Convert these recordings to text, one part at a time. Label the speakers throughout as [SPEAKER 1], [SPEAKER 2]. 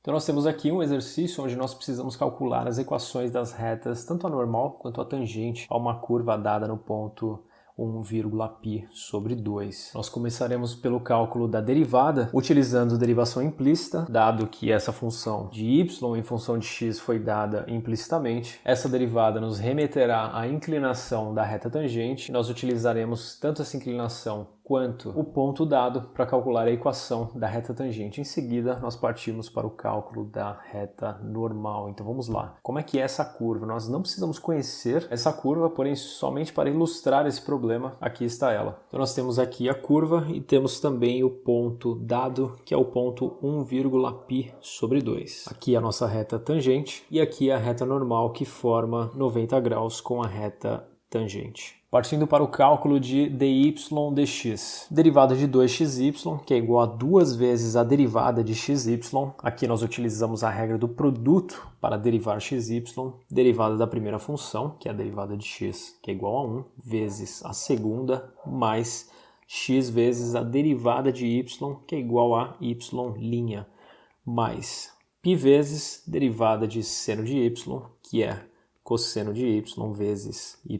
[SPEAKER 1] Então nós temos aqui um exercício onde nós precisamos calcular as equações das retas, tanto a normal quanto a tangente, a uma curva dada no ponto 1,π sobre 2. Nós começaremos pelo cálculo da derivada, utilizando derivação implícita, dado que essa função de y em função de x foi dada implicitamente. Essa derivada nos remeterá à inclinação da reta tangente. Nós utilizaremos tanto essa inclinação quanto o ponto dado para calcular a equação da reta tangente. Em seguida, nós partimos para o cálculo da reta normal. Então vamos lá. Como é que é essa curva? Nós não precisamos conhecer essa curva, porém somente para ilustrar esse problema, aqui está ela. Então nós temos aqui a curva e temos também o ponto dado, que é o ponto 1,π sobre 2. Aqui é a nossa reta tangente e aqui é a reta normal que forma 90 graus com a reta tangente. Partindo para o cálculo de dy dx. Derivada de 2xy, que é igual a 2 vezes a derivada de xy. Aqui nós utilizamos a regra do produto para derivar xy. Derivada da primeira função, que é a derivada de x, que é igual a 1, vezes a segunda, mais x vezes a derivada de y, que é igual a y', mais π vezes derivada de seno de y, que é cosseno de y vezes y',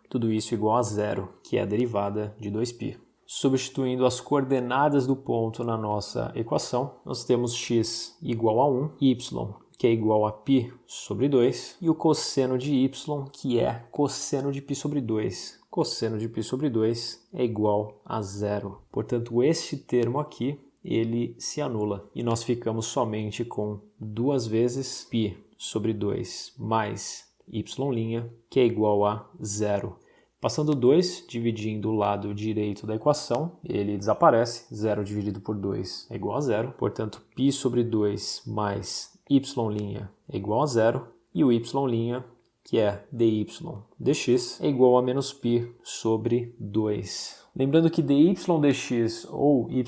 [SPEAKER 1] tudo isso igual a zero, que é a derivada de 2π. Substituindo as coordenadas do ponto na nossa equação, nós temos x igual a 1, y, que é igual a π sobre 2, e o cosseno de y, que é cosseno de π sobre 2. Cosseno de π sobre 2 é igual a zero. Portanto, este termo aqui, ele se anula. E nós ficamos somente com 2 vezes π sobre 2 mais y', que é igual a zero. Passando 2, dividindo o lado direito da equação, ele desaparece. 0 dividido por 2 é igual a zero. Portanto, π sobre 2 mais y' é igual a zero. E o y', que é dy dx, é igual a menos π sobre 2. Lembrando que dy dx ou y'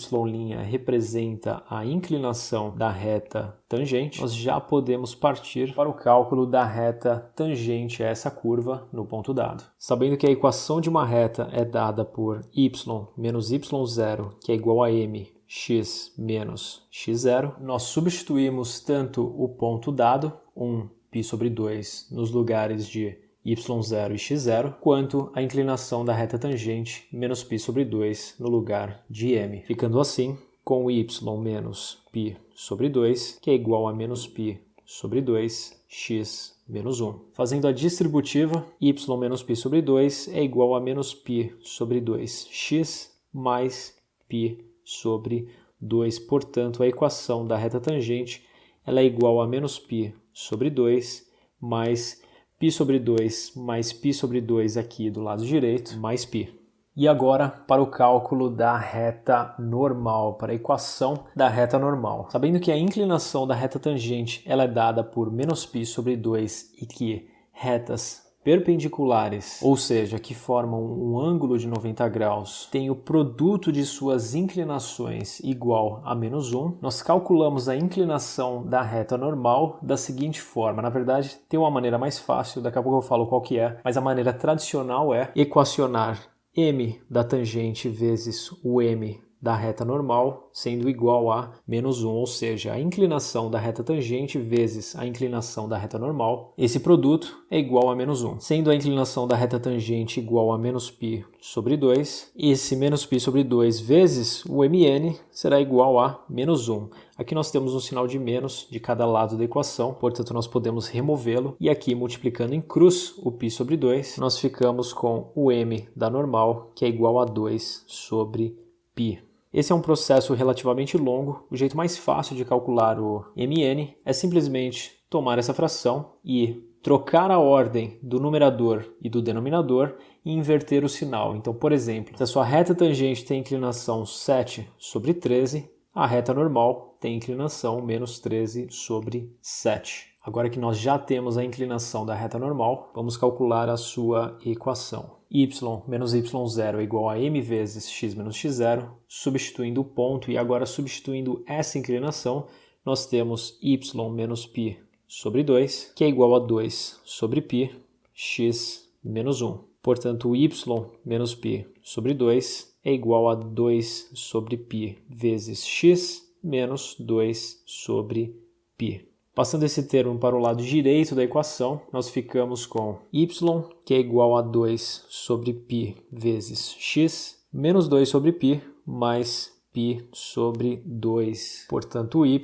[SPEAKER 1] representa a inclinação da reta tangente, nós já podemos partir para o cálculo da reta tangente a essa curva no ponto dado. Sabendo que a equação de uma reta é dada por y menos y0, que é igual a mx menos x0, nós substituímos tanto o ponto dado, 1π sobre 2, nos lugares de y0 e x0, quanto a inclinação da reta tangente menos π sobre 2 no lugar de m. Ficando assim com y menos π sobre 2, que é igual a menos π sobre 2, x menos 1. Fazendo a distributiva, y menos π sobre 2 é igual a menos π sobre 2, x mais π sobre 2. Portanto, a equação da reta tangente ela é igual a menos π sobre 2 mais π sobre 2 mais π sobre 2 aqui do lado direito, mais π. E agora para o cálculo da reta normal, para a equação da reta normal. Sabendo que a inclinação da reta tangente ela é dada por menos π sobre 2 e que retas perpendiculares, ou seja, que formam um ângulo de 90 graus, tem o produto de suas inclinações igual a menos 1, nós calculamos a inclinação da reta normal da seguinte forma. Na verdade, tem uma maneira mais fácil, daqui a pouco eu falo qual que é, mas a maneira tradicional é equacionar m da tangente vezes o m da reta normal sendo igual a menos 1, ou seja, a inclinação da reta tangente vezes a inclinação da reta normal. Esse produto é igual a menos 1. Sendo a inclinação da reta tangente igual a menos π sobre 2, esse menos π sobre 2 vezes o mn será igual a menos 1. Aqui nós temos um sinal de menos de cada lado da equação, portanto nós podemos removê-lo. E aqui, multiplicando em cruz o π sobre 2, nós ficamos com o m da normal, que é igual a 2 sobre π. Esse é um processo relativamente longo. O jeito mais fácil de calcular o mn é simplesmente tomar essa fração e trocar a ordem do numerador e do denominador e inverter o sinal. Então, por exemplo, se a sua reta tangente tem inclinação 7 sobre 13, a reta normal tem inclinação menos 13 sobre 7. Agora que nós já temos a inclinação da reta normal, vamos calcular a sua equação. Y menos y0 é igual a m vezes x menos x0, substituindo o ponto e agora substituindo essa inclinação, nós temos y menos π sobre 2, que é igual a 2 sobre π, x menos 1. Portanto, o y menos π sobre 2 é igual a 2 sobre π vezes x menos 2 sobre π. Passando esse termo para o lado direito da equação, nós ficamos com y, que é igual a 2 sobre π vezes x, menos 2 sobre π, mais π sobre 2. Portanto, y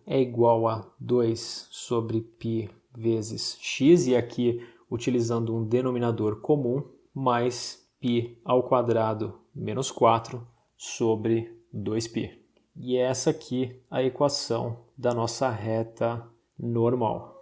[SPEAKER 1] é igual a 2 sobre π vezes x, e aqui utilizando um denominador comum, mais π ao quadrado menos 4 sobre 2π. E essa aqui é a equação da nossa reta normal.